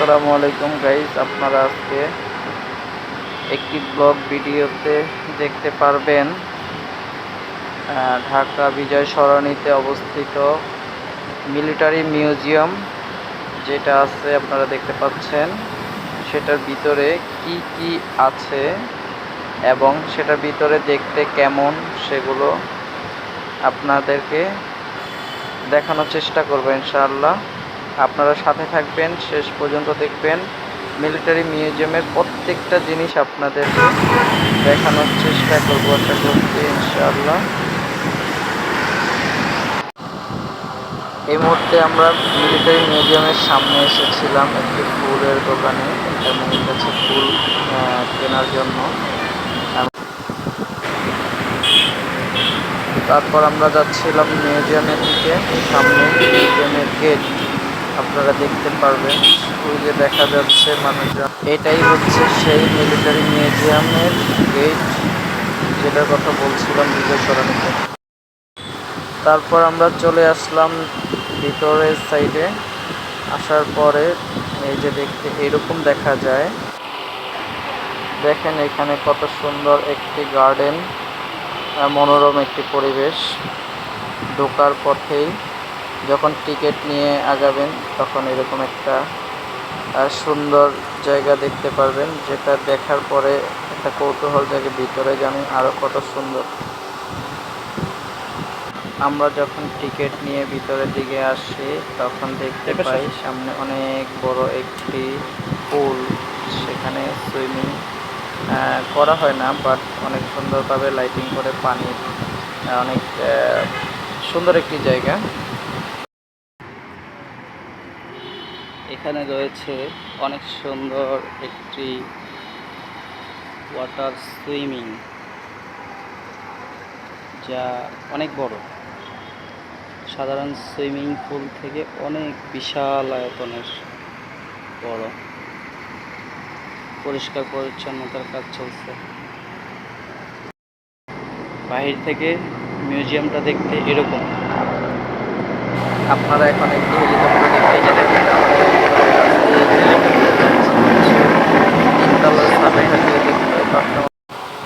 আসসালামু আলাইকুম গাইস, আপনারা আজকে একটি ব্লগ ভিডিওতে দেখতে পারবেন ঢাকা বিজয় সরণিতে অবস্থিত মিলিটারি মিউজিয়াম যেটা আছে আপনারা দেখতে পাচ্ছেন। সেটার ভিতরে কি কি আছে এবং সেটার ভিতরে দেখতে কেমন সেগুলো আপনাদেরকে দেখানোর চেষ্টা করব ইনশাআল্লাহ। আপনারা সাথে থাকবেন, শেষ পর্যন্ত দেখবেন। মিলিটারি মিউজিয়ামের প্রত্যেকটা জিনিস আপনাদেরকে দেখানোর চেষ্টা করব আশা করছি ইনশাআল্লাহ। এই মুহূর্তে আমরা মিলিটারি মিউজিয়ামের সামনে এসেছিলাম একটি ফুলের দোকানে। এটা মেয়ের কাছে ফুল কেনার জন্য। তারপর আমরা যাচ্ছিলাম মিউজিয়ামের দিকে। সামনে মিউজিয়ামের গেট আপনারা দেখতে পারবেন, ওই যে দেখা যাচ্ছে মানুষজন। এটাই হচ্ছে সেই মিলিটারি মিউজিয়ামের গেট যেটার কথা বলছিলাম বিজয় সরণিতে। তারপর আমরা চলে আসলাম ভিতরের সাইডে। আসার পরে এই যে দেখতে এরকম দেখা যায়। দেখেন এখানে কত সুন্দর একটি গার্ডেন, মনোরম একটি পরিবেশ। ঢোকার পথেই যখন টিকিট নিয়ে আগাবেন তখন এরকম একটা সুন্দর জায়গা দেখতে পারবেন, যেটা দেখার পরে একটা কৌতূহল জাগে ভিতরে যে আমি আরও কত সুন্দর। আমরা যখন টিকিট নিয়ে ভিতরের দিকে আসি তখন দেখতে পাই সামনে অনেক বড় একটি পুল। সেখানে সুইমিং করা হয় না, বাট অনেক সুন্দরভাবে লাইটিং করে পানি, অনেক সুন্দর একটি জায়গা। এখানে রয়েছে অনেক সুন্দর একটি ওয়াটার সুইমিং, যা অনেক বড়। সাধারণ সুইমিং পুল থেকে অনেক বিশাল আয়তনের বড়। পরিষ্কার পরিচ্ছন্নতার কাজ চলছে। বাহির থেকে মিউজিয়ামটা দেখতে এরকম। আপনারা এখন একটি হেলিকপ্টার দেখতে যেতে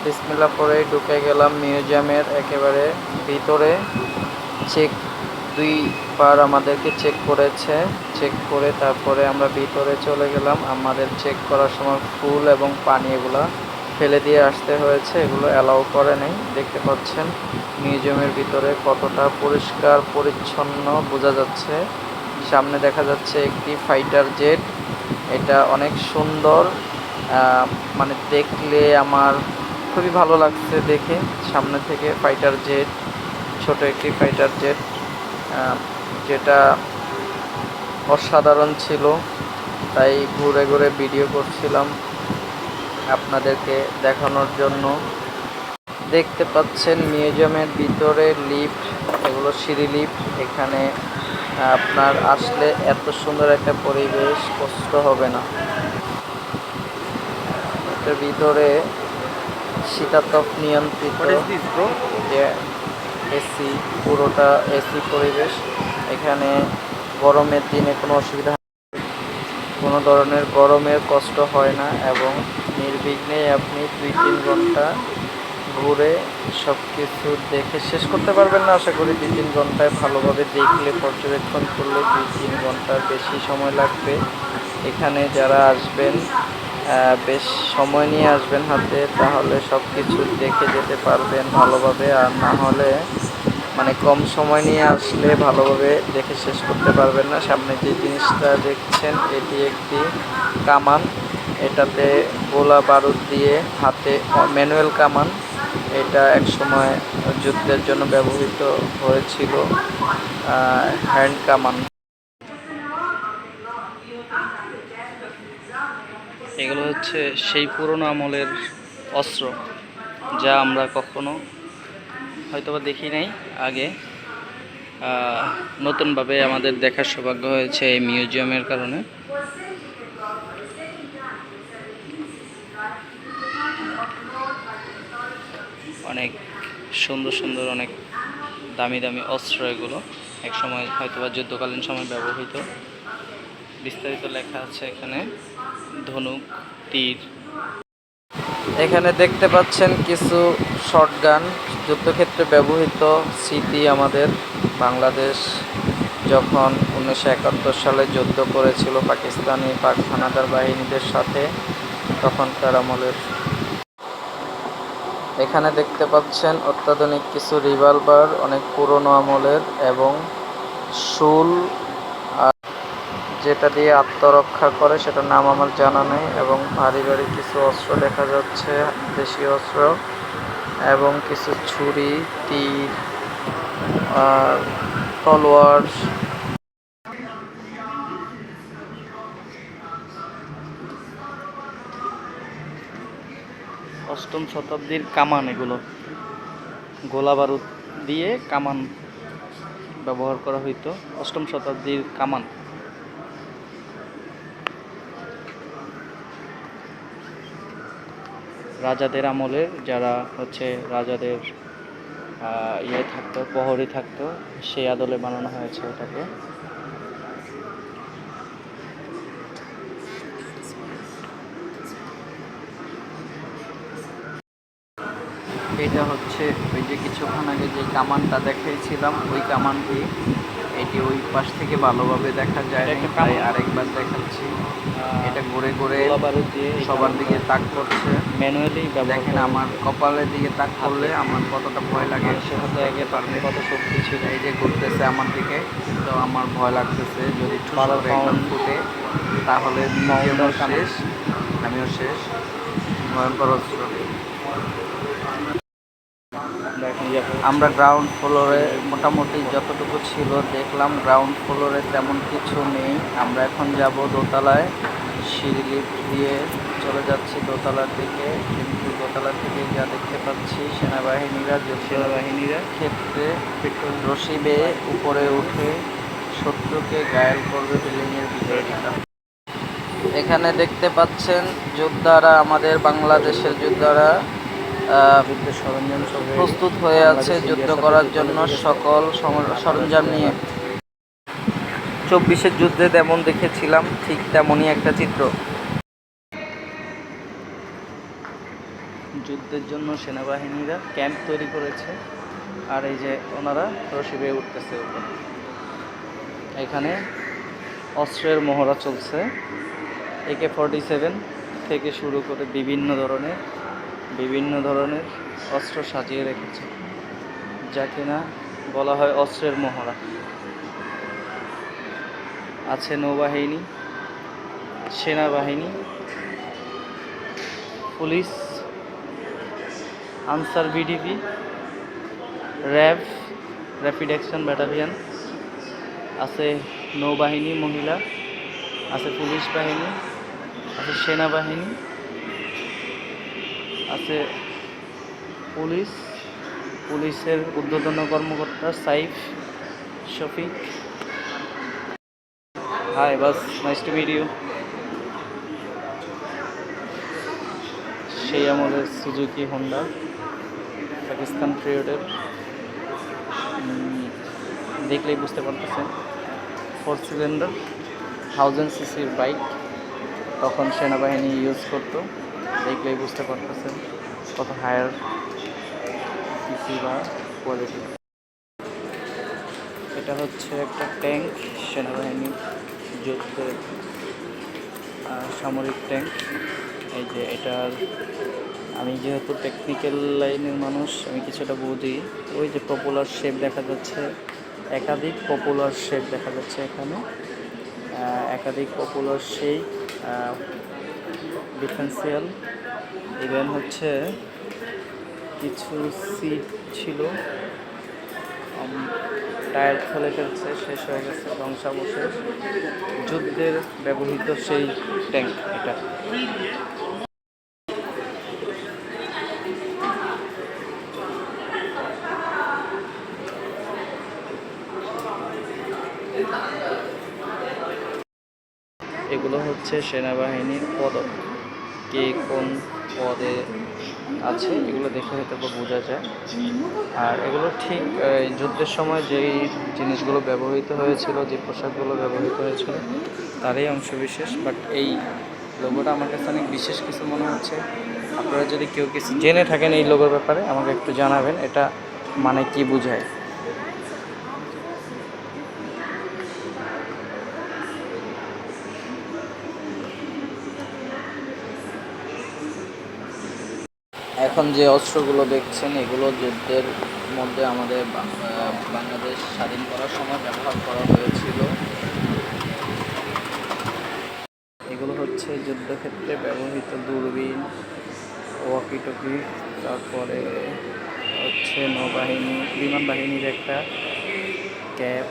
বিসমিল্লাহ পরে ঢুকে গেলাম মিউজিয়ামের একেবারে ভিতরে। চেক দুইবার আমাদেরকে চেক করেছে। চেক করে তারপরে আমরা ভিতরে চলে গেলাম। আমাদের চেক করার সময় ফুল এবং পানি এগুলা ফেলে দিয়ে আসতে হয়েছে, এগুলো অ্যালাউ করে নেই। দেখতে পাচ্ছেন মিউজিয়ামের ভিতরে কতটা পরিষ্কার পরিচ্ছন্ন বোঝা যাচ্ছে। সামনে দেখা যাচ্ছে একটি ফাইটার জেট। এটা অনেক সুন্দর, মানে দেখলে আমার খুবই ভালো লাগছে দেখে। সামনে থেকে ফাইটার জেট, ছোট একটি ফাইটার জেট, যেটা অসাধারণ ছিল। তাই ঘুরে ঘুরে ভিডিও করছিলাম আপনাদেরকে দেখানোর জন্য। দেখতে পাচ্ছেন মিউজিয়ামের ভিতরে লিফট, এগুলো সিঁড়ি লিফট। এখানে আপনার আসলে এত সুন্দর একটা পরিবেশ কষ্ট হবে না। এটার ভিতরে শীতাতপ নিয়ন্ত্রিত যে এসি, পুরোটা এসি পরিবেশ। এখানে গরমের দিনে কোনো অসুবিধা, কোনো ধরনের গরমের কষ্ট হয় না এবং নির্বিঘ্নে আপনি 2-3 ঘন্টা ঘুরে সব কিছু দেখে শেষ করতে পারবেন না। আশা করি 2-3 ঘন্টায় ভালোভাবে দেখলে, পর্যবেক্ষণ করলে 2-3 ঘন্টার বেশি সময় লাগবে। এখানে যারা আসবেন বেশ সময় নিয়ে আসবেন হাতে, তাহলে সব কিছু দেখে যেতে পারবেন ভালোভাবে। আর না হলে মানে কম সময় নিয়ে আসলে ভালোভাবে দেখে শেষ করতে পারবেন না। সামনে যে জিনিসটা দেখছেন এটি একটি কামান। এটাতে গোলা বারুদ দিয়ে হাতে, ম্যানুয়াল কামান। এটা একসময় যুদ্ধের জন্য ব্যবহৃত হয়েছিল, হ্যান্ড কামান। এগুলো হচ্ছে সেই পুরনো আমলের অস্ত্র, যা আমরা কখনো হয়তোবা দেখি নাই আগে। নতুনভাবে আমাদের দেখার সৌভাগ্য হয়েছে এই মিউজিয়ামের কারণে। অনেক সুন্দর সুন্দর, অনেক দামি দামি অস্ত্র এগুলো। এক সময় হয়তোবা যুদ্ধকালীন সময় ব্যবহৃত বিস্তারিত লেখা আছে এখানে, ধনুক, তীর। এখানে দেখতে পাচ্ছেন কিছু শটগান, যুদ্ধক্ষেত্রে ব্যবহৃত স্মৃতি। আমাদের বাংলাদেশ যখন 1971 সালে যুদ্ধ করেছিল পাকিস্তানি পাক হানাদার বাহিনীদের সাথে, তখনকার আমলের। এখানে দেখতে পাচ্ছেন অত্যাধুনিক কিছু রিভলভার, অনেক পুরনো আমলের, এবং শুল, যেটা দিয়ে আত্মরক্ষা করে সেটার নাম আমার জানা নেই, এবং ভারী ভারী কিছু অস্ত্র দেখা যাচ্ছে, দেশীয় অস্ত্র, এবং কিছু ছুরি, তীর আর তলোয়ার। অষ্টম শতাব্দীর কামান, এগুলো গোলা বারুদ দিয়ে কামান ব্যবহার করা হইতো, অষ্টম শতাব্দীর কামান। রাজাদের আমলের, যারা হচ্ছে রাজাদের ইয়ে থাকতো, প্রহরী থাকতো, সেই আদলে বানানো হয়েছে এটাকে। এটা হচ্ছে ওই যে কিছুক্ষণ আগে যে কামানটা দেখাইছিলাম, ওই কামানটি। এটি ওই পাশ থেকে ভালোভাবে দেখা যায় না, তাই আরেকবার দেখাচ্ছি। এটা ঘুরে ঘুরে সবার দিকে তাক করছে ম্যানুয়ালি। দেখেন আমার কপালের দিকে তাক করলে আমার কতটা ভয় লাগে, সে হয়তো আগে পারবে কত শক্তি ছিল। এই যে ঘুরতেছে আমার দিকে, তো আমার ভয় লাগতেছে যদি ফুটে, তাহলে শেষ, আমিও শেষ। ভয়ঙ্কর অস্ত্র। আমরা গ্রাউন্ড ফ্লোরে মোটামুটি যতটুকু ছিল দেখলাম, গ্রাউন্ড ফ্লোরে তেমন কিছু নেই। আমরা এখন যাব দোতলায়, সিঁড়ি লিফট দিয়ে চলে যাচ্ছি দোতলার দিকে। কিন্তু দোতলার থেকে যা দেখতে পাচ্ছি, সেনাবাহিনীরা ক্ষেত্রে রশি বেয়ে উপরে উঠে শত্রুকে ঘায়েল করবে বিল্ডিংয়ের ভিতরে। এখানে দেখতে পাচ্ছেন যোদ্ধারা, আমাদের বাংলাদেশের যোদ্ধারা সরঞ্জাম প্রস্তুত হয়ে আছে যুদ্ধ করার জন্য, সকল সরঞ্জাম নিয়ে। 24-এর যুদ্ধে যেমন দেখেছিলাম ঠিক তেমনই একটা চিত্র। যুদ্ধের জন্য সেনাবাহিনীরা ক্যাম্প তৈরি করেছে, আর এই যে ওনারা রশি বেয়ে উঠতেছে উপরে। এখানে অস্ত্রের মহড়া চলছে, AK-47 থেকে শুরু করে বিভিন্ন ধরনের অস্ত্র সাজিয়ে রেখেছে, যা কিনা বলা হয় অস্ত্রের মহড়া। আছে নৌবাহিনী, সেনাবাহিনী, police, answer BDP, RAB, rapid action battalion, আছে নৌবাহিনী মহিলা, আছে পুলিশ বাহিনী, আছে সেনাবাহিনী, আছে পুলিশের ঊর্ধ্বতন কর্মকর্তা Saif Shafiq. Hi boss, nice to meet you. সেই আমলের সুজুকি হোন্ডা, পাকিস্তান পিরিয়ডের, দেখলেই বুঝতে পারতেছেন 4 সিলিন্ডার 1000 সিসির বাইক, তখন সেনাবাহিনী ইউজ করতো। দেখলেই বুঝতে পারতেছেন কত হায়ার সিসি বা কোয়ালিটি। এটা হচ্ছে একটা ট্যাঙ্ক, সেনাবাহিনীর যুদ্ধের সামরিক ট্যাঙ্ক। এই যে এটার, আমি যেহেতু টেকনিক্যাল লাইনের মানুষ, আমি কিছুটা বুঝি। ওই যে পপুলার শেপ দেখা যাচ্ছে, একাধিক পপুলার শেপ দেখা যাচ্ছে এখানে, একাধিক পপুলার শেপ, ডিফেন্সিয়াল। ইভেন হচ্ছে কিছু সিট ছিল, টায়ার ফেলে ফেলছে, শেষ হয়ে গেছে, ধ্বংসাবশেষ। যুদ্ধের ব্যবহৃত সেই ট্যাঙ্ক এটা। এগুলো হচ্ছে সেনাবাহিনীর পদক। কে কোন পদে আছে এগুলো দেখে হয়তো বোঝা যায়। আর এগুলো ঠিক যুদ্ধের সময় যেই জিনিসগুলো ব্যবহৃত হয়েছিল, যে পোশাকগুলো ব্যবহৃত হয়েছিল তারই অংশবিশেষ। বাট এই লোগোটা আমার কাছে অনেক বিশেষ কিছু মনে হচ্ছে। আপনারা যদি কেউ কিছু জেনে থাকেন এই লোগোর ব্যাপারে আমাকে একটু জানাবেন, এটা মানে কি বোঝায়। এখন যে অস্ত্রগুলো দেখছেন এগুলো যুদ্ধের মধ্যে আমাদের বাংলাদেশ স্বাধীন করার সময় ব্যবহার করা হয়েছিল। এগুলো হচ্ছে যুদ্ধক্ষেত্রে ব্যবহৃত দূরবীন, ওয়াকি টকি, তারপরে হচ্ছে নৌবাহিনী বিমান বাহিনীর একটা ক্যাপ,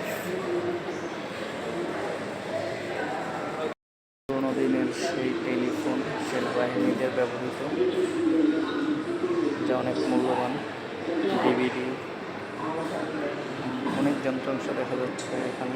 পুরোনো দিনের সেই টেলিফোন সেনাবাহিনীদের ব্যবহৃত, যা অনেক মূল্যবান, ডিভিডি, অনেক যন্ত্রাংশ দেখা যাচ্ছে এখানে।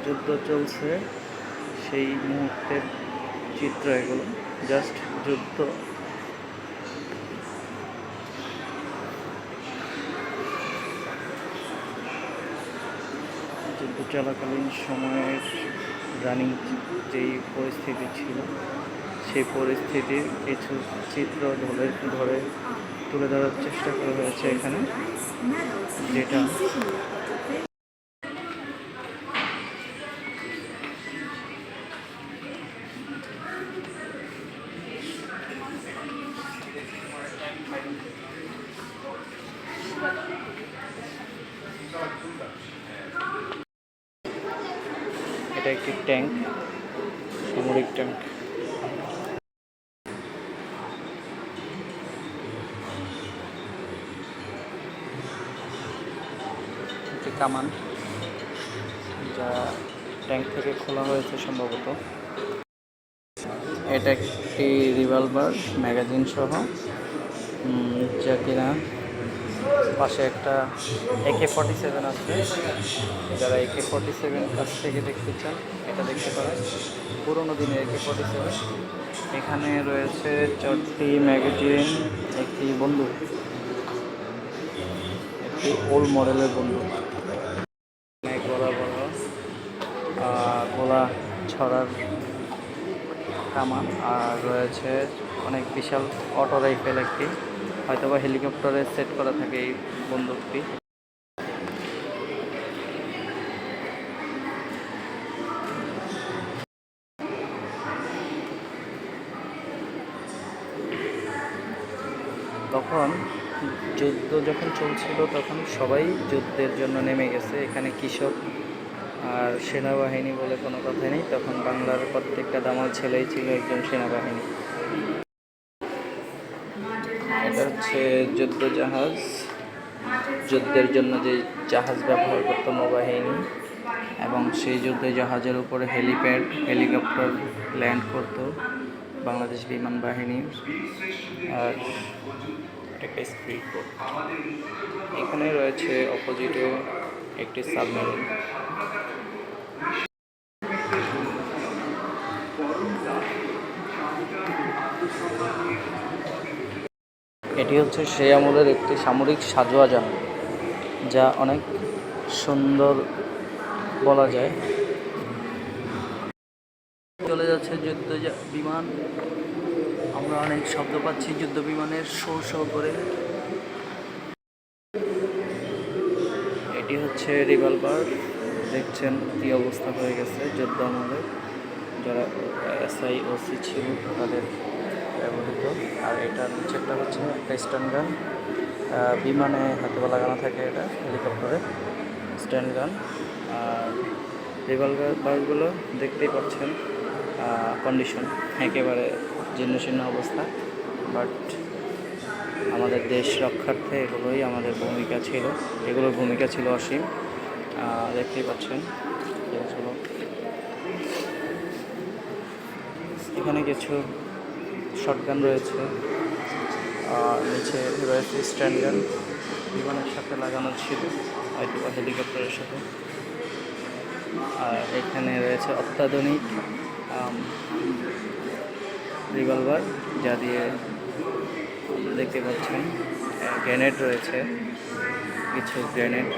যুদ্ধ চলছে সেই মুহূর্তের চিত্র এগুলো, জাস্ট যুদ্ধ। যুদ্ধ চলাকালীন সময়ের রানিং যেই পরিস্থিতি ছিল সেই পরিস্থিতির কিছু চিত্র ধরে তুলে ধরার চেষ্টা করা হয়েছে এখানে, যেটা এটা একটি ট্যাঙ্ক, সামরিক ট্যাঙ্ক। একটি কামান যা ট্যাঙ্ক থেকে খোলা হয়েছে সম্ভবত। এটা একটি রিভলভার ম্যাগাজিন সহ, যা কিনা পাশে একটা AK-47 আছে। যারা AK-47 কাছ থেকে দেখতে চান এটা দেখতে পারেন, পুরোনো দিনের AK-47। এখানে রয়েছে 4টি ম্যাগাজিন, একটি বন্দুক, একটি ওল্ড মডেলের বন্দুক, অনেক বড় বড় গোলা ছড়ার কামান, আর রয়েছে অনেক বিশাল অটো রাইফেল একটি, হয়তোবা হেলিকপ্টারে সেট করা থাকে এই বন্দুকটি। তখন যুদ্ধ যখন চলছিল তখন সবাই যুদ্ধের জন্য নেমে গেছে। এখানে কৃষক আর সেনাবাহিনী বলে কোনো কথা নেই, তখন বাংলার প্রত্যেকটা দামাল ছেলেই ছিল একজন সেনাবাহিনী। এটা হচ্ছে যুদ্ধ জাহাজ, যুদ্ধের জন্য যে জাহাজ ব্যবহার করত নৌবাহিনী, এবং সেই যুদ্ধে জাহাজের উপরে হেলিপ্যাড, হেলিকপ্টার ল্যান্ড করত বাংলাদেশ বিমান বাহিনী। আর একটা স্পিড বোট, এখানে রয়েছে অপোজিটে একটি সাবমেরিন। এটি হচ্ছে সেই আমলের একটি সামরিক সাজোয়া জাহাজ, যা অনেক সুন্দর বলা যায়। চলে যাচ্ছে যুদ্ধ বিমান, আমরা অনেক শব্দ পাচ্ছি যুদ্ধ বিমানের শো শো করে। এটি হচ্ছে রিভলভার, দেখছেন কি অবস্থা হয়ে গেছে যুদ্ধ আমলে, যারা SI OC ছিল তাদের ব্যবহৃত। আর এটা নিচেরটা হচ্ছে একটা স্ট্যান্ড গান, বিমানে হাতে লাগানো থাকে, এটা হেলিকপ্টারে স্ট্যান্ড গান। আর রিভলভারগুলো দেখতেই পাচ্ছেন কন্ডিশন, একেবারে জীর্ণশীর্ণ অবস্থা। বাট আমাদের দেশ রক্ষার্থে এগুলোর ভূমিকা ছিল অসীম। দেখতেই পাচ্ছেন জিনিসগুলো। এখানে কিছু শটগান রয়েছে, নিচে রয়েছে স্ট্যান্ড গান, বিমানের সাথে লাগানো ছিল, হয়তো হেলিকপ্টারের সাথে। আর এখানে রয়েছে অত্যাধুনিক রিভলভার, যা দিয়ে দেখতে পাচ্ছেন গ্রেনেড রয়েছে, কিছু গ্রেনেড।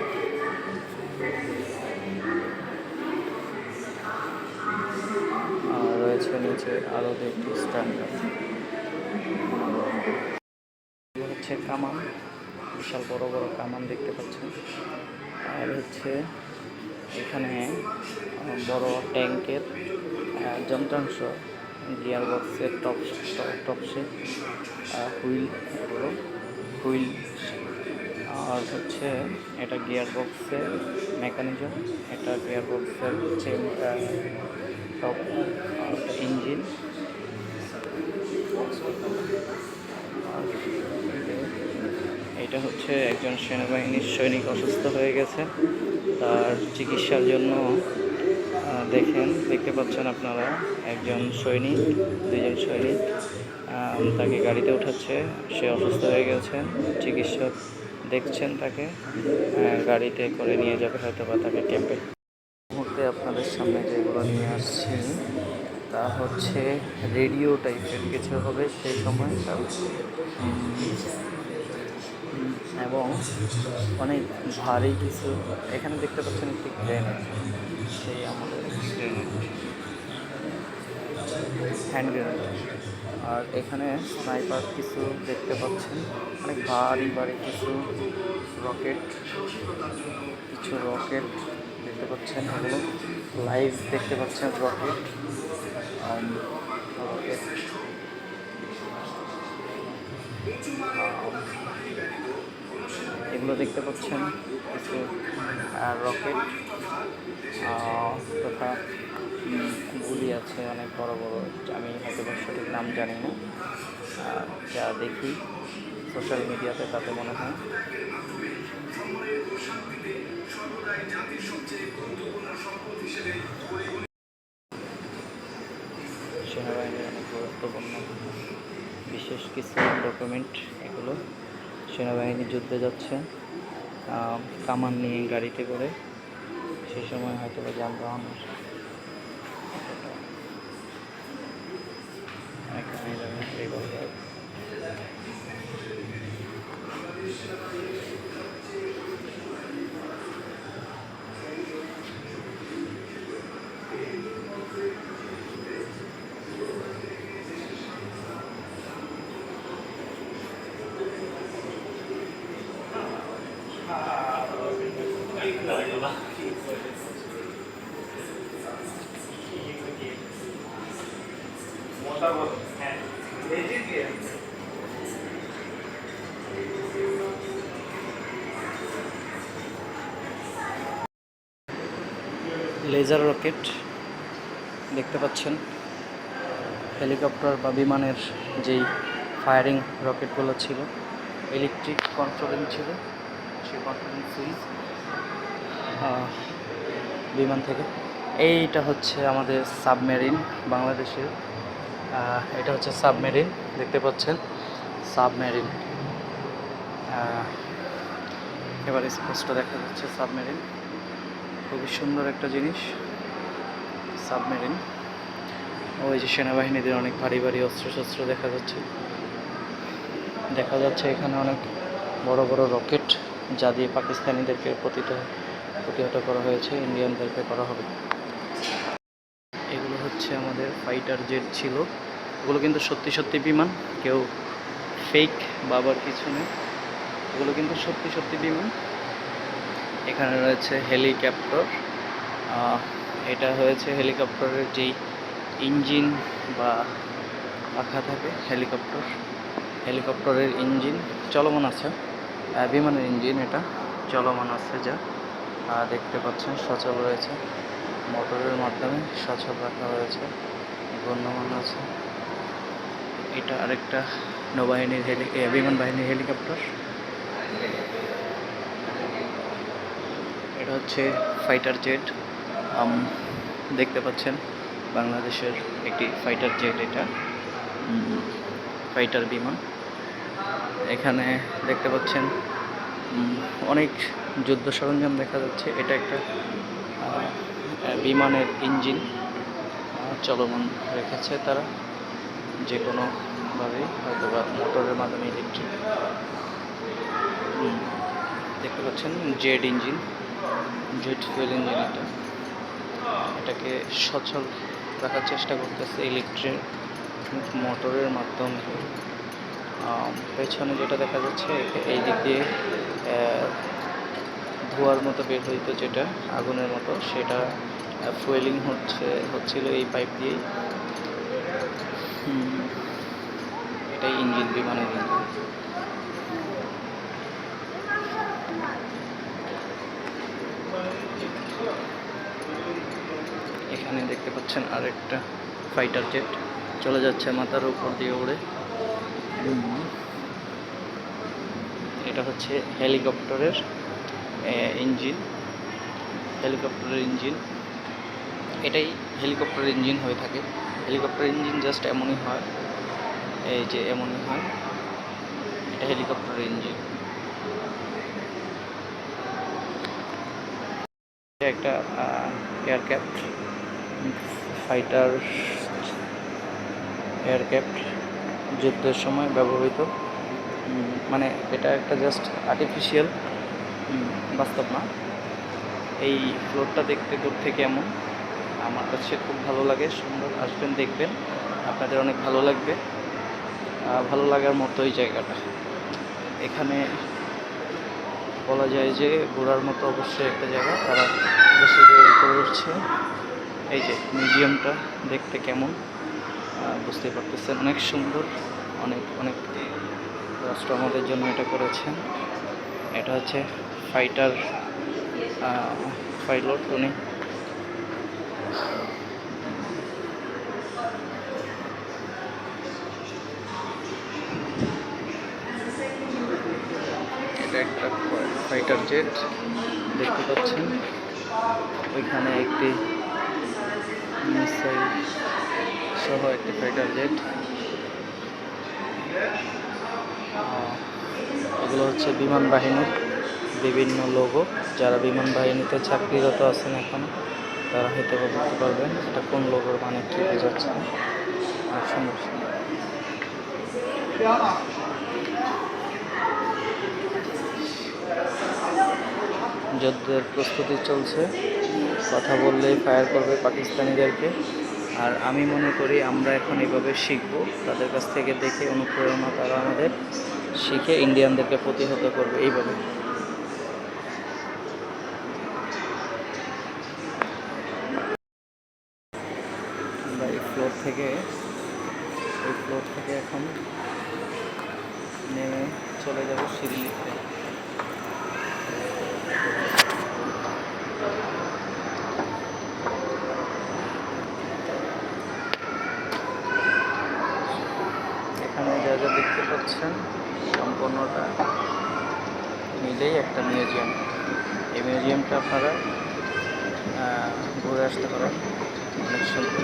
রয়েছে নিচে আরও দুটি স্ট্যান্ডার্ড। হচ্ছে কামান, বিশাল বড় বড় কামান দেখতে পাচ্ছেন। আর হচ্ছে এখানে বড় ট্যাঙ্কের যন্ত্রাংশ, গিয়ার বক্সের টপসে হুইল, এগুলো হুইল। আর হচ্ছে এটা গিয়ার বক্সের মেকানিজম, এটা গিয়ার বক্সের হচ্ছে টপ ইঞ্জিন। এটা হচ্ছে একজন সেনাবাহিনীর সৈনিক অসুস্থ হয়ে গেছে, তার চিকিৎসার জন্য দেখতে পাচ্ছেন আপনারা দুজন সৈনিক তাকে গাড়িতে উঠাচ্ছে। সে অসুস্থ হয়ে গেছেন, চিকিৎসক দেখছেন তাকে, গাড়িতে করে নিয়ে যাবে হয়তো বা তাকে ক্যাম্পে। মুহূর্তে আপনাদের সামনে যেগুলো নিয়ে আসছি তা হচ্ছে রেডিও টাইপের কিছু হবে সেই সময়, এবং অনেক ভারী কিছু। এখানে দেখতে পাচ্ছেন একটি গ্রেনেড, সেই আমাদের হ্যান্ড গ্রেনেড। আর এখানে স্নাইপার কিছু দেখতে পাচ্ছেন, অনেক ভারী কিছু রকেট দেখতে পাচ্ছেন। এগুলো লাইভ দেখতে পাচ্ছেন রকেট। এগুলো দেখতে পাচ্ছেন কিছু রকেট, তথা গুলি আছে অনেক বড় বড়, আমি হয়তো সঠিক নাম জানি না, যা দেখি সোশ্যাল মিডিয়াতে তাতে মনে হয়। সেনাবাহিনীর অনেক গুরুত্বপূর্ণ বিশেষ কিছু ডকুমেন্ট এগুলো। সেনাবাহিনী যুদ্ধে যাচ্ছে কামান নিয়ে গাড়িতে করে, সেই সময় হয়তো যানবাহনের লেজার রকেট দেখতে পাচ্ছেন। হেলিকপ্টার বা বিমানের যেই ফায়ারিং রকেটগুলো ছিল, ইলেকট্রিক কন্ট্রোলিং ছিল, সেই কন্ট্রোলিং সুইচ বিমান থেকে। এইটা হচ্ছে আমাদের সাবমেরিন, বাংলাদেশের। এটা হচ্ছে সাবমেরিন, দেখতে পাচ্ছেন সাবমেরিন, এবারে স্পষ্ট দেখা যাচ্ছে সাবমেরিন। খুবই সুন্দর একটা জিনিস সাবমেরিন। ওই যে সেনাবাহিনীদের অনেক ভারী অস্ত্রশস্ত্র দেখা যাচ্ছে এখানে অনেক বড় বড় রকেট, যা দিয়ে পাকিস্তানিদেরকে প্রতিহত করা হয়েছে, ইন্ডিয়ানদেরকে করা হবে। এগুলো হচ্ছে আমাদের ফাইটার জেট ছিল, এগুলো কিন্তু সত্যি বিমান, কেউ ফেক বাবার কিছু নেই, এগুলো কিন্তু সত্যি বিমান। এখানে রয়েছে হেলিকপ্টার, এটা হয়েছে হেলিকপ্টারের যেই ইঞ্জিন বা পাখা থাকে, হেলিকপ্টারের ইঞ্জিন চলমান আছে, বিমানের ইঞ্জিন এটা চলমান আছে, যা দেখতে পাচ্ছেন সচল রয়েছে, মোটরের মাধ্যমে সচল রাখা হয়েছে গণ্যমান্য আছে। এটা আরেকটা নৌবাহিনীর বিমান বাহিনীর হেলিকপ্টার। এটা হচ্ছে ফাইটার জেট। দেখতে পাচ্ছেন বাংলাদেশের একটি ফাইটার জেট। এটা ফাইটার বিমান। এখানে দেখতে পাচ্ছেন অনেক যুদ্ধ সরঞ্জাম দেখা যাচ্ছে। এটা একটা বিমানের ইঞ্জিন চলমান রেখেছে তারা, যে কোনোভাবে হয়তো বা মোটরের মাধ্যমে ইলেকট্রিক। দেখতে পাচ্ছেন jet engine, jet fuel engine. এটাকে সচল রাখার চেষ্টা করতেছে ইলেকট্রিক মোটরের মাধ্যমে। পেছনে যেটা দেখা যাচ্ছে এই দিক দিয়ে ধোঁয়ার মতো বের হইতো, যেটা আগুনের মতো, সেটা ফুয়েলিং হচ্ছিল এই পাইপ দিয়েই। এটাই ইঞ্জিন, বিমানের ইঞ্জিন। এখানে দেখতে পাচ্ছেন আরেকটা ফাইটার জেট চলে যাচ্ছে মাথার উপর দিয়ে উড়ে। এটা হচ্ছে হেলিকপ্টারের ইঞ্জিন। এটাই হেলিকপ্টারের ইঞ্জিন হয়ে থাকে। হেলিকপ্টার ইঞ্জিন জাস্ট এমনই হয়, এই যে এমনই হয়। এটা হেলিকপ্টারের ইঞ্জিন। একটা এয়ারক্রাফট, ফাইটার এয়ারক্রাফট যুদ্ধের সময় ব্যবহৃত। মানে এটা একটা জাস্ট আর্টিফিশিয়াল, বাস্তব না। এই ফ্লোরটা দেখতে দূর থেকে এমন, আমার কাছে খুব ভালো লাগে, সুন্দর। আসবেন, দেখবেন, আপনাদের অনেক ভালো লাগবে। ভালো লাগার মতোই জায়গাটা। এখানে বলা যায় যে ঘোরার মতো অবশ্যই একটা জায়গা। তারা বসে করে উঠছে। এই যে মিউজিয়ামটা দেখতে কেমন বুঝতে পারতেছেন, অনেক সুন্দর। অনেক অনেক রাষ্ট্র আমাদের জন্য এটা করেছেন। এটা হচ্ছে ফাইটার পাইলট উনি। এটা একটা ফাইটার জেট দেখতে পাচ্ছেন। ওইখানে একটি মিসাইল সহ একটি ফাইটার জেট। এগুলো হচ্ছে বিমান বাহিনীর বিভিন্ন লোগো। যারা বিমান বাহিনীতে চাকরিরত আছেন এখন, তারা হয়তো বলতে পারবেন এটা কোন লোগোর, মানে কী বোঝাচ্ছে। সুন্দর যুদ্ধের প্রস্তুতি চলছে। কথা বললেই ফায়ার করবে পাকিস্তানিদেরকে। আর আমি মনে করি আমরা এখন এইভাবে শিখব, তাদের কাছ থেকে দেখে অনুপ্রেরণা তারা আমাদের শিখে ইন্ডিয়ানদেরকে প্রতিহত করবে এইভাবে। আমরা এই ফ্লোর থেকে এখন নেমে চলে যাব সিঁড়ি লিফটে। এখানে যা যা দেখতে পাচ্ছেন সম্পূর্ণটা মিলেই একটা মিউজিয়াম। এই মিউজিয়ামটা আপনারা ঘুরে আসতে পারেন, অনেক সুন্দর।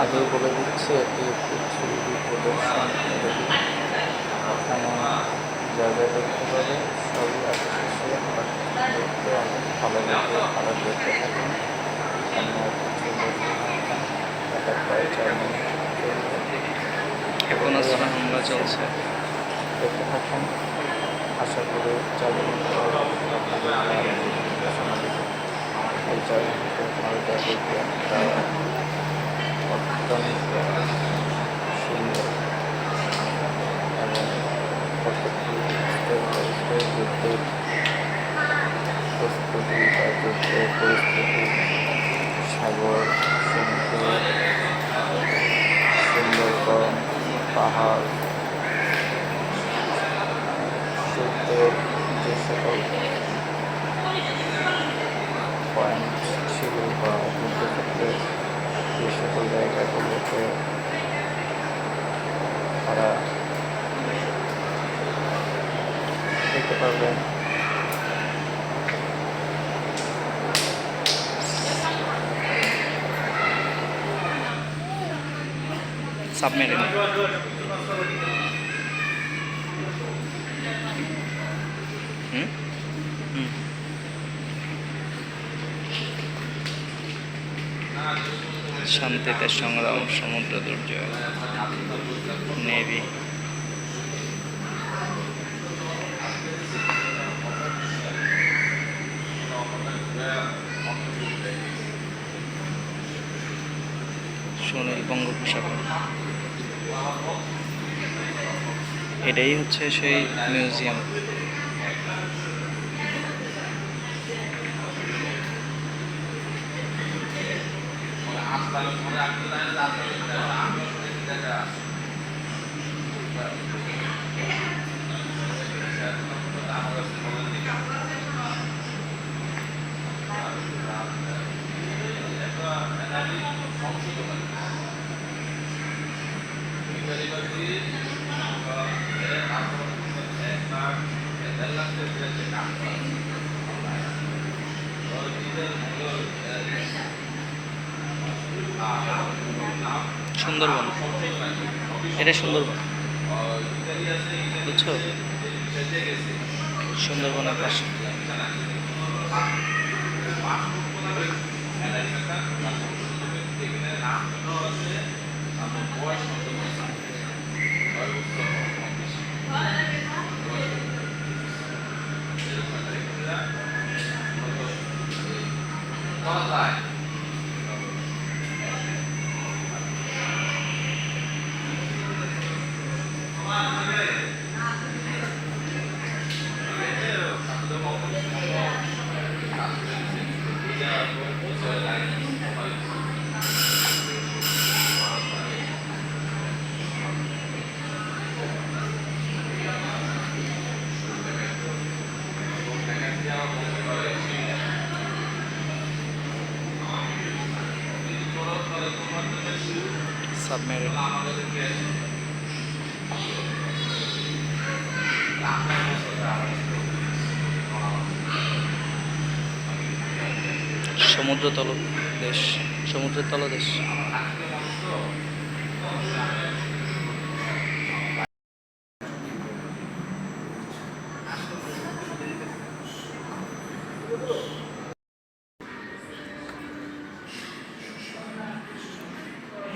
আগে বলে দিচ্ছি, এটি একটি 3D প্রদর্শন। এখানে যা যা দেখতে পাবে সবই আগে শেষে দেখতে অনেক ভালো লাগবে, ভালো দেখতে থাকেন। ক্ষেপণাস্ত্র হামলা চলছে, দেখতে থাকেন। আশা করি 4 মিনিট এই 4 মিনিটের ভারতটা দেখতে অত্যন্ত সুন্দর এবং প্রত্যেকটি যুদ্ধের প্রস্তুতি বা যুদ্ধের পরিস্থিতি, সাগর, সমুদ্র, সুন্দর পাহাড়, যুদ্ধের যে সকল পয়েন্ট ছিল বা যুদ্ধক্ষেত্রে যে সকল জায়গাগুলোতে তারা দেখতে পারবেন। সাবমেরিন শান্তিতে সংগ্রাম, সমুদ্র দুর্জয়, নেভি। সুনীল বঙ্গোপসাগর, এটাই হচ্ছে সেই মিউজিয়াম। সুন্দরবন, এটা সুন্দরবন, বুঝছো? সুন্দরবনের পাশে। সাবমেরিন, সমুদ্র তলদেশ, সমুদ্রের তলদেশ।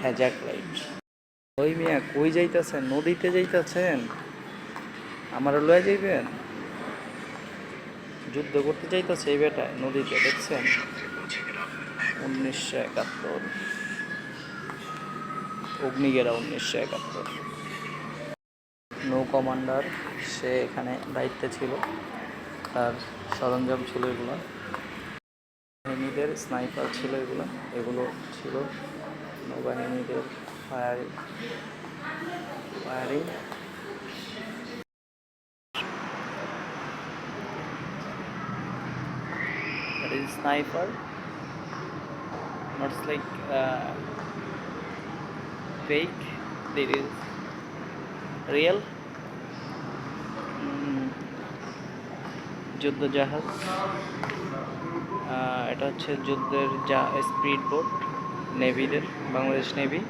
হ্যাজাক লাইট। ওই মিয়া কই যাইতেছেন? নদীতে যাইতেছেন? আমার লয়ে যাইবেন? যুদ্ধ করতে চাইতেছে এই বেটায় নদীতে, দেখছেন? 1971 অগ্নিগেরা 1971। নৌ কমান্ডার, সে এখানে দায়িত্বে ছিল, তার সরঞ্জাম ছিল এগুলো, বাহিনীদের স্নাইপার ছিল এগুলো, এগুলো ছিল নৌবাহিনীদের firing. That is sniper. Not like fake. It is real. যুদ্ধ জাহাজ, এটা হচ্ছে যুদ্ধের স্পিড বোট নেভিদের, বাংলাদেশ নেভি।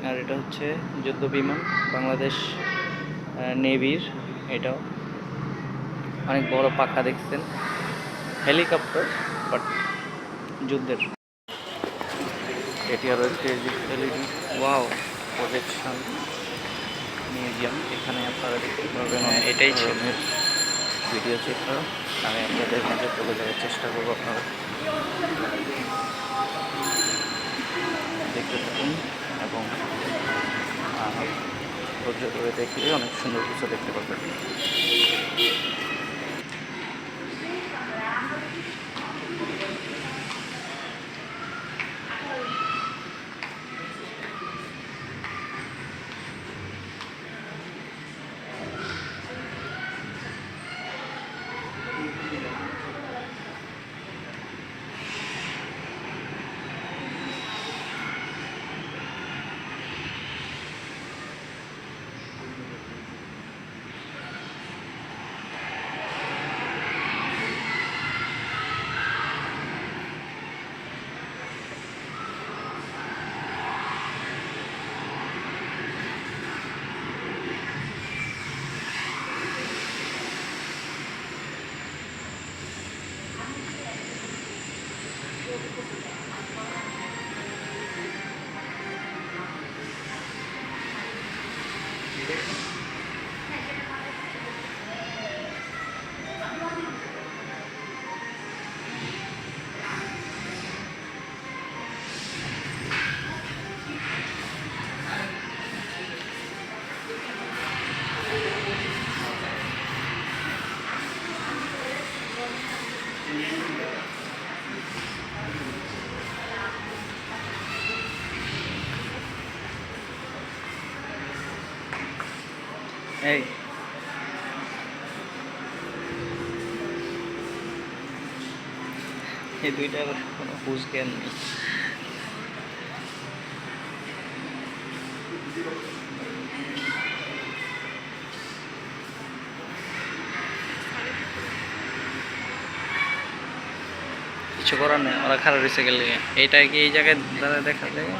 আর এটা হচ্ছে যুদ্ধ বিমান বাংলাদেশ নেভির। এটাও অনেক বড় পাখা, দেখছেন? হেলিকপ্টার, বাট যুদ্ধের। এটি আরও একটি এলইডি ওয়াও প্রজেকশন মিউজিয়াম। এখানে আপনারা দেখতে পারবেন এটাই ধরনের ভিডিও চিত্র। আমি আপনাদের মাঝে তুলে দেওয়ার চেষ্টা করবো, আপনারা দেখতে থাকুন এবং ধৈর্য ধরে দেখলে অনেক সুন্দর কিছু দেখতে পাবেন। এই এই দুইটার কোনো হুঁশ জ্ঞান নেই। কিছু করার নেই, ওরা খারাপ রয়েছে গেলে এইটা কি এই জায়গায় দ্বারা দেখা যায়।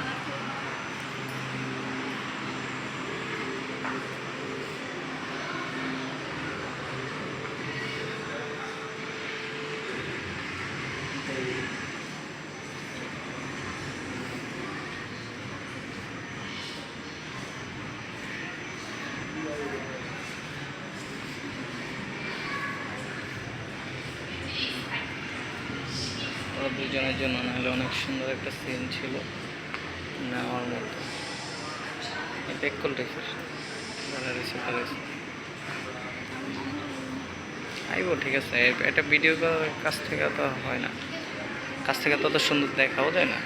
ওরা দুজনের জন্য নাহলে অনেক সুন্দর একটা সিন ছিল নেওয়ার মতো। এটা এক কল রেখে আইব, ঠিক আছে। এটা ভিডিও কাছ থেকে তো হয় না, কাছ থেকে তত সুন্দর দেখাও যায় না।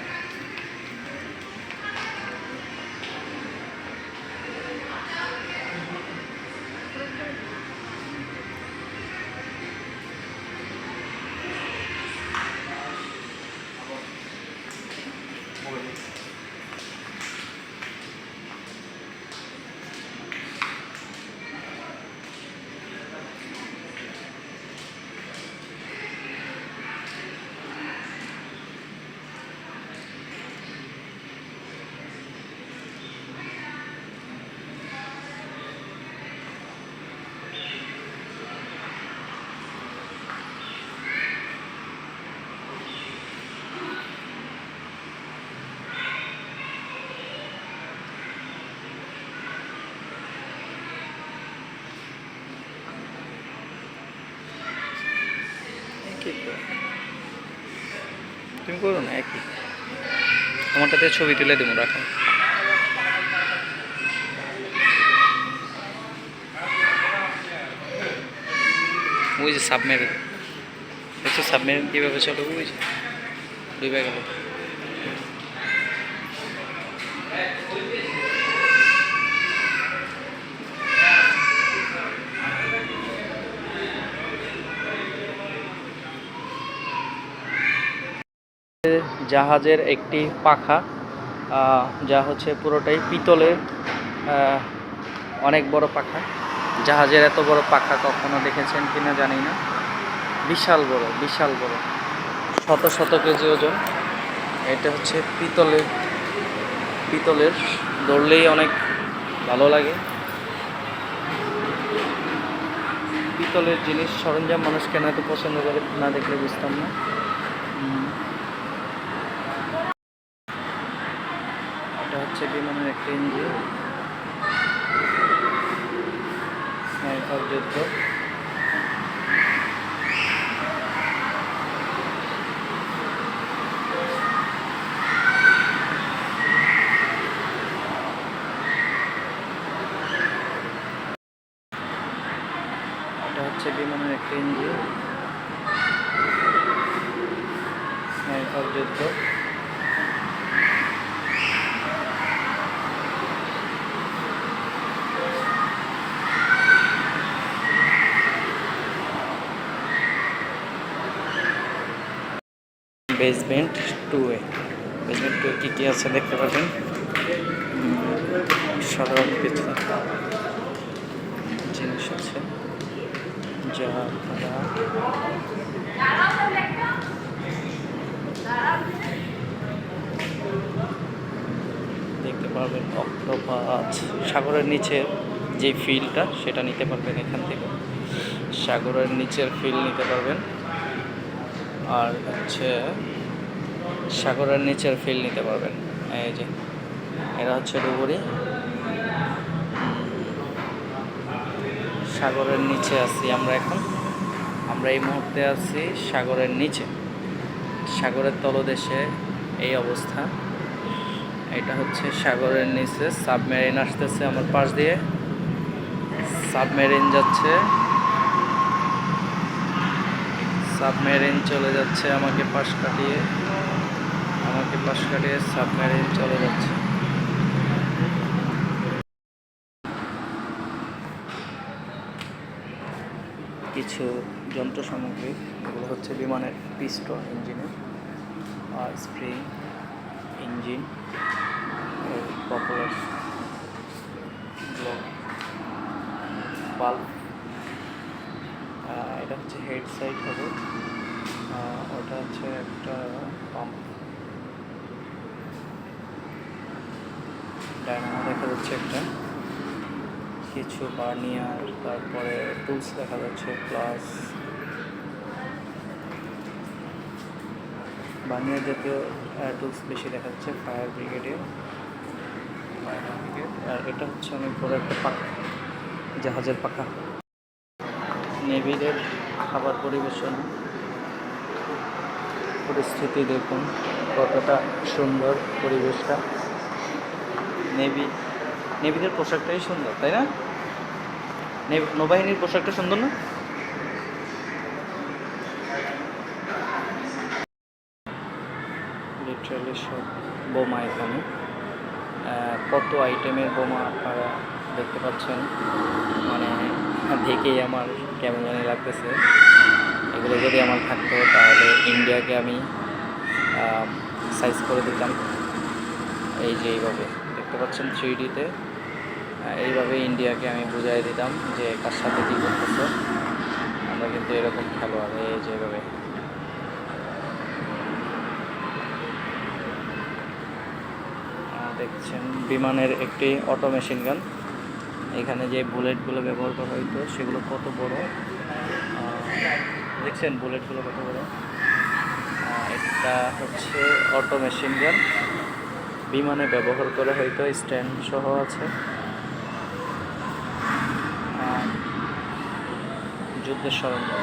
তুমি করো না একই, আমারটাতে ছবি তুলে দেবো, রাখো। ওই যে সাবমেরিন দেখছো, সাবমেরিন কীভাবে চলো, ওই যে ডুবে গেল। জাহাজের একটি পাখা, যা হচ্ছে পুরোটাই পিতলের, অনেক বড় পাখা। জাহাজের এত বড় পাখা কখনো দেখেছেন কিনা জানি না, বিশাল বড়, বিশাল বড়, শত শত কেজি ওজন। এটা হচ্ছে পিতলের ধরলেই অনেক ভালো লাগে। পিতলের জিনিস সরঞ্জাম মানুষ কেন এত পছন্দ করে না দেখলে বুঝতাম না। এটা হচ্ছে বিমানের একটা ইঞ্জিন, স্নাইপার যুদ্ধ। এটা হচ্ছে বিমানের একটা ইঞ্জিন, স্নাইপার যুদ্ধ। বেসমেন্ট 2-এ, বেসমেন্ট 2 কী কী আছে দেখতে পাবেন। সাধারণ কিছু জিনিস আছে যা আপনারা দেখতে পারবেন। অক্টোপাস, সাগরের নিচে যে ফিলটা সেটা নিতে পারবেন এখান থেকে, সাগরের নিচের ফিল নিতে পারবেন। আর হচ্ছে সাগরের নিচের ফিল নিতে পারবেন। এই যে এরা হচ্ছে ডুবুরি, সাগরের নিচে আছি আমরা এখন। আমরা এই মুহূর্তে আছি সাগরের নিচে, সাগরের তলদেশে এই অবস্থা। এটা হচ্ছে সাগরের নিচে সাবমেরিন আসতেছে আমার পাশ দিয়ে, সাবমেরিন যাচ্ছে, সাবমেরিন চলে যাচ্ছে আমাকে পাশ কাটিয়ে সাবমেরিন চলে যাচ্ছে। কিছু যন্ত্র সামগ্রী, এগুলো হচ্ছে বিমানের পিস্টন, ইঞ্জিনের spring, engine, popular block, bulb. এটা হচ্ছে হেড সাইড হবে, ওটা হচ্ছে একটা পাম্প। ডায়নামো দেখা যাচ্ছে একটা, কিছু বার্নিয়ার, তারপরে টুলস দেখা যাচ্ছে, প্লাস বার্নিয়ার জাতীয় টুলস বেশি দেখা যাচ্ছে, ফায়ার ব্রিগেডের। আর এটা হচ্ছে অনেক বড় একটা পাখা, জাহাজের পাখা। নেভিদের খাবার পরিবেশন পরিস্থিতি দেখুন কতটা সুন্দর পরিবেশটা। নেভিদের পোশাকটাই সুন্দর, তাই না? নৌবাহিনীর পোশাকটা সুন্দর না? লিটারালি সব বোমা এখানে, কত আইটেমের বোমা আপনারা দেখতে পাচ্ছেন, মানে দেখেই আমার কেমন জানি লাগতেছে। এগুলো যদি আমার থাকতো তাহলে ইন্ডিয়াকে আমি সাইজ করে দিতাম। এই যে এইভাবে দেখতে পাচ্ছেন 3Dতে, এইভাবে ইন্ডিয়াকে আমি বুঝাই দিতাম যে কার সাথে কী করতেছে। আমরা কিন্তু এরকম খেলোয়াড়, এই যে এইভাবে। দেখছেন বিমানের একটি অটো মেশিন গান। এখানে যে বুলেটগুলো ব্যবহার করা হইতো সেগুলো কত বড়, দেখছেন বুলেটগুলো কত বড়। এটা হচ্ছে অটো মেশিন গান, বিমানে ব্যবহার করা হইতো, স্ট্যান্ড সহ আছে। যুদ্ধের সরঞ্জাম,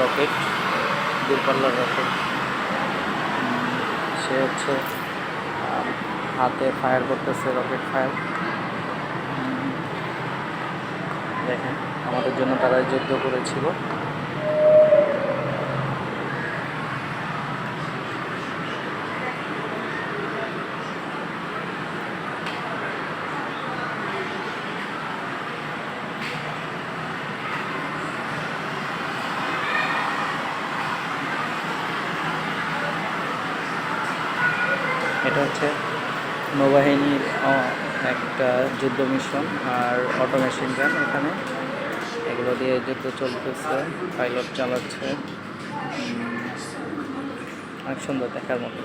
রকেট, দূরপাল্লার রকেট। সে হচ্ছে হাতে ফায়ার করতেছে, রকেট ফায়ার। দেখেন আমাদের জন্য তারা যুদ্ধ করেছিল। এটা হচ্ছে নৌবাহিনীর একটা যুদ্ধ মিশন আর অটো মেশিন গান। এখানে এগুলো দিয়ে যুদ্ধ চলতেছে, পাইলট চালাচ্ছে। অনেক সুন্দর, দেখার মতো,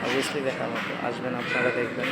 অবশ্যই দেখার মতো। আসবেন আপনারা, দেখবেন।